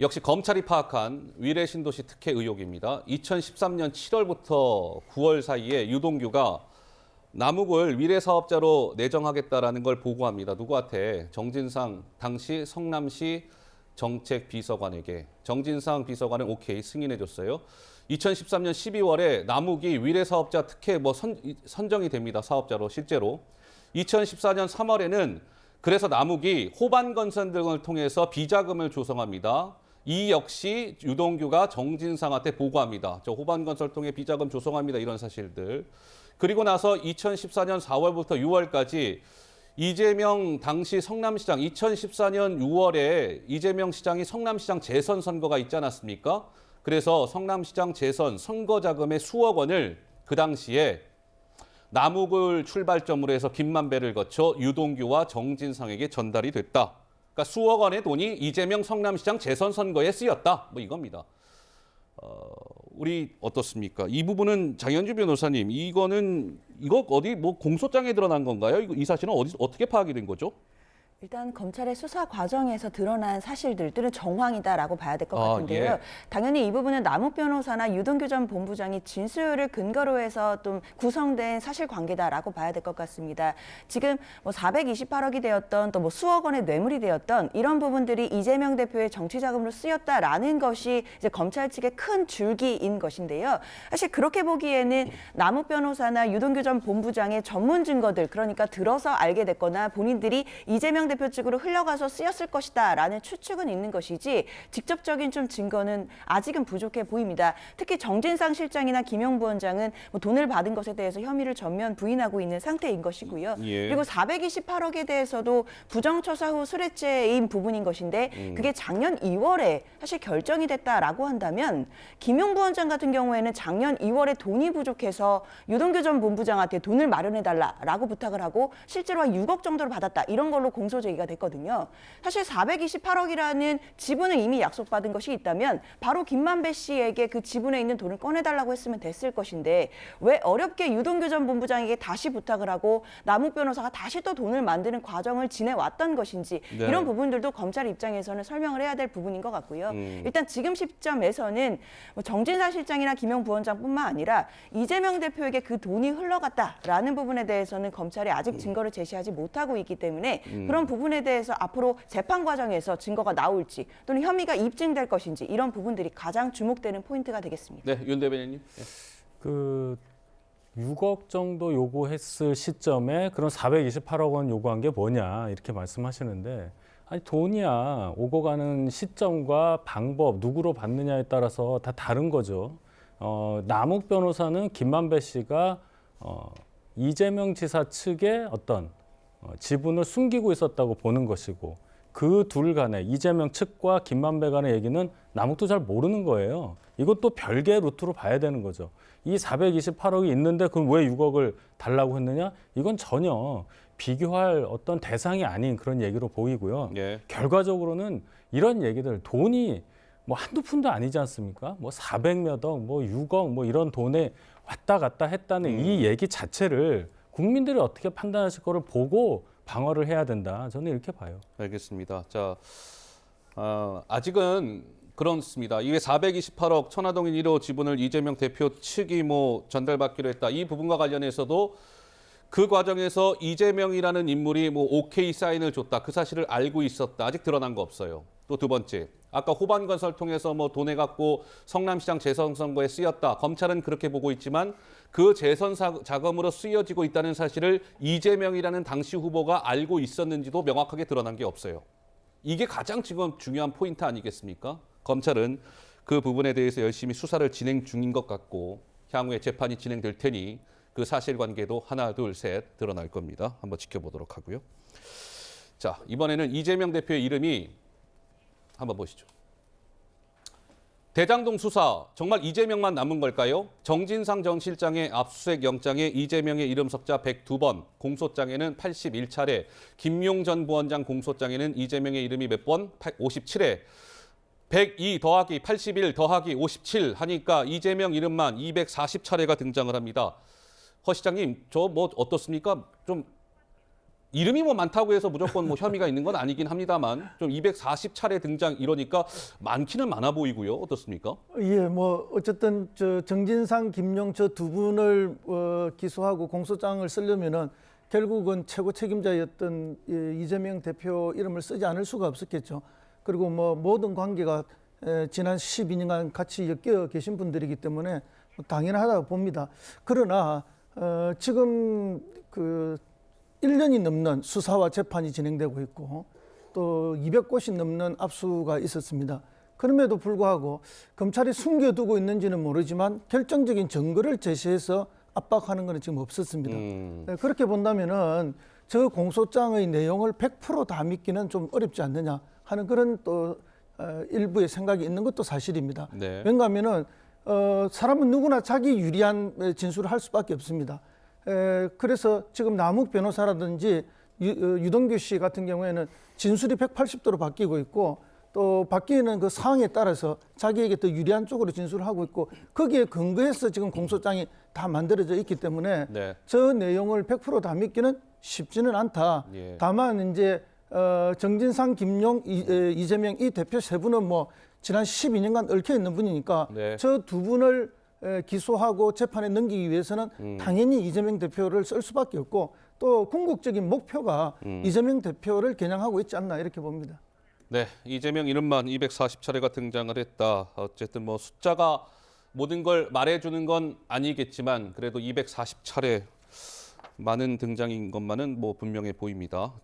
역시 검찰이 파악한 위례 신도시 특혜 의혹입니다. 2013년 7월부터 9월 사이에 유동규가 남욱을 위례 사업자로 내정하겠다라는 걸 보고합니다. 누구한테? 정진상 당시 성남시 정책비서관에게. 정진상 비서관은 오케이 승인해줬어요. 2013년 12월에 남욱이 위례 사업자 특혜 선정이 됩니다. 사업자로 실제로. 2014년 3월에는 그래서 남욱이 호반건설 등을 통해서 비자금을 조성합니다. 이 역시 유동규가 정진상한테 보고합니다. 저 호반건설 통해 비자금 조성합니다. 이런 사실들. 그리고 나서 2014년 4월부터 6월까지 이재명 당시 성남시장 2014년 6월에 이재명 시장이 성남시장 재선 선거가 있지 않았습니까? 그래서 성남시장 재선 선거 자금의 수억 원을 그 당시에 남욱을 출발점으로 해서 김만배를 거쳐 유동규와 정진상에게 전달이 됐다. 그러니까 수억 원의 돈이 이재명 성남시장 재선 선거에 쓰였다. 뭐 이겁니다. 우리 어떻습니까? 이 부분은 장현주 변호사님, 이거 어디 뭐 공소장에 드러난 건가요? 이 사실은 어떻게 파악이 된 거죠? 일단 검찰의 수사 과정에서 드러난 사실들은 정황이다라고 봐야 될 것 같은데요. 예. 당연히 이 부분은 남욱 변호사나 유동규 전 본부장이 진술을 근거로 해서 좀 구성된 사실관계다라고 봐야 될 것 같습니다. 지금 뭐 428억이 되었던 또 뭐 수억 원의 뇌물이 되었던 이런 부분들이 이재명 대표의 정치 자금으로 쓰였다라는 것이 이제 검찰 측의 큰 줄기인 것인데요. 사실 그렇게 보기에는 남욱 변호사나 유동규 전 본부장의 전문 증거들, 그러니까 들어서 알게 됐거나 본인들이 이재명 대표 측으로 흘러가서 쓰였을 것이다라는 추측은 있는 것이지 직접적인 좀 증거는 아직은 부족해 보입니다. 특히 정진상 실장이나 김용 부원장은 뭐 돈을 받은 것에 대해서 혐의를 전면 부인하고 있는 상태인 것이고요. 예. 그리고 428억에 대해서도 부정처사 후 수뢰죄인 부분인 것인데 그게 작년 2월에 사실 결정이 됐다라고 한다면 김용 부원장 같은 경우에는 작년 2월에 돈이 부족해서 유동규 전 본부장한테 돈을 마련해달라라고 부탁을 하고 실제로 한 6억 정도를 받았다. 이런 걸로 공소 제기가 됐거든요. 사실 428억이라는 지분을 이미 약속받은 것이 있다면 바로 김만배 씨에게 그 지분에 있는 돈을 꺼내달라고 했으면 됐을 것인데 왜 어렵게 유동규 전 본부장에게 다시 부탁을 하고 남욱 변호사가 다시 또 돈을 만드는 과정을 지내왔던 것인지 네. 이런 부분들도 검찰 입장에서는 설명을 해야 될 부분인 것 같고요. 일단 지금 시점에서는 뭐 정진상 실장이나 김용 부원장뿐만 아니라 이재명 대표에게 그 돈이 흘러갔다라는 부분에 대해서는 검찰이 아직 증거를 제시하지 못하고 있기 때문에 그런 부분에 대해서 앞으로 재판 과정에서 증거가 나올지 또는 혐의가 입증될 것인지 이런 부분들이 가장 주목되는 포인트가 되겠습니다. 네, 윤 대변인님. 네. 그 6억 정도 요구했을 시점에 그런 428억 원 요구한 게 뭐냐 이렇게 말씀하시는데 아니 돈이야 오고 가는 시점과 방법 누구로 받느냐에 따라서 다 다른 거죠. 남욱 변호사는 김만배 씨가 이재명 지사 측의 어떤 지분을 숨기고 있었다고 보는 것이고 그 둘 간에 이재명 측과 김만배 간의 얘기는 남욱도 잘 모르는 거예요. 이것도 별개의 루트로 봐야 되는 거죠. 이 428억이 있는데 그럼 왜 6억을 달라고 했느냐? 이건 전혀 비교할 어떤 대상이 아닌 그런 얘기로 보이고요. 예. 결과적으로는 이런 얘기들 돈이 뭐 한두 푼도 아니지 않습니까? 뭐 400몇 억, 뭐 6억 뭐 이런 돈에 왔다 갔다 했다는 이 얘기 자체를 국민들이 어떻게 판단하실 거를 보고 방어를 해야 된다. 저는 이렇게 봐요. 알겠습니다. 자, 아직은 그렇습니다. 이게 428억 천화동인 1호 지분을 이재명 대표 측이 뭐 전달받기로 했다. 이 부분과 관련해서도 그 과정에서 이재명이라는 인물이 뭐 오케이 사인을 줬다. 그 사실을 알고 있었다. 아직 드러난 거 없어요. 또 두 번째, 아까 호반건설 통해서 뭐 돈에 갖고 성남시장 재선 선거에 쓰였다. 검찰은 그렇게 보고 있지만 그 재선 자금으로 쓰여지고 있다는 사실을 이재명이라는 당시 후보가 알고 있었는지도 명확하게 드러난 게 없어요. 이게 가장 지금 중요한 포인트 아니겠습니까? 검찰은 그 부분에 대해서 열심히 수사를 진행 중인 것 같고 향후에 재판이 진행될 테니 그 사실관계도 하나, 둘, 셋 드러날 겁니다. 한번 지켜보도록 하고요. 자, 이번에는 이재명 대표의 이름이 한번 보시죠. 대장동 수사 정말 이재명만 남은 걸까요? 정진상 전 실장의 압수수색 영장에 이재명의 이름 석자 102번, 공소장에는 81차례, 김용 전 부원장 공소장에는 이재명의 이름이 몇 번? 57회. 102 더하기 81 더하기 57 하니까 이재명 이름만 240차례가 등장을 합니다. 허 시장님, 저 뭐 어떻습니까? 좀 이름이 뭐 많다고 해서 무조건 뭐 혐의가 있는 건 아니긴 합니다만 좀 240차례 등장 이러니까 많기는 많아 보이고요. 어떻습니까? 예, 뭐 어쨌든 저 정진상, 김용 저 두 분을 기소하고 공소장을 쓰려면은 결국은 최고 책임자였던 이재명 대표 이름을 쓰지 않을 수가 없었겠죠. 그리고 뭐 모든 관계가 지난 12년간 같이 엮여 계신 분들이기 때문에 당연하다고 봅니다. 그러나 지금 그 1년이 넘는 수사와 재판이 진행되고 있고 또 200곳이 넘는 압수가 있었습니다. 그럼에도 불구하고 검찰이 숨겨두고 있는지는 모르지만 결정적인 증거를 제시해서 압박하는 것은 지금 없었습니다. 그렇게 본다면은 저 공소장의 내용을 100% 다 믿기는 좀 어렵지 않느냐 하는 그런 또 일부의 생각이 있는 것도 사실입니다. 네. 왜냐하면은 사람은 누구나 자기 유리한 진술을 할 수밖에 없습니다. 그래서 지금 남욱 변호사라든지 유동규 씨 같은 경우에는 진술이 180도로 바뀌고 있고 또 바뀌는 그 상황에 따라서 자기에게 더 유리한 쪽으로 진술을 하고 있고 거기에 근거해서 지금 공소장이 다 만들어져 있기 때문에 네. 저 내용을 100% 다 믿기는 쉽지는 않다. 예. 다만 이제 정진상, 김용, 이재명 이 대표 세 분은 뭐 지난 12년간 얽혀 있는 분이니까 네. 저 두 분을 기소하고 재판에 넘기기 위해서는 당연히 이재명 대표를 쓸 수밖에 없고 또 궁극적인 목표가 이재명 대표를 겨냥하고 있지 않나 이렇게 봅니다. 네, 이재명 이름만 240차례가 등장을 했다. 어쨌든 뭐 숫자가 모든 걸 말해주는 건 아니겠지만 그래도 240차례 많은 등장인 것만은 뭐 분명해 보입니다.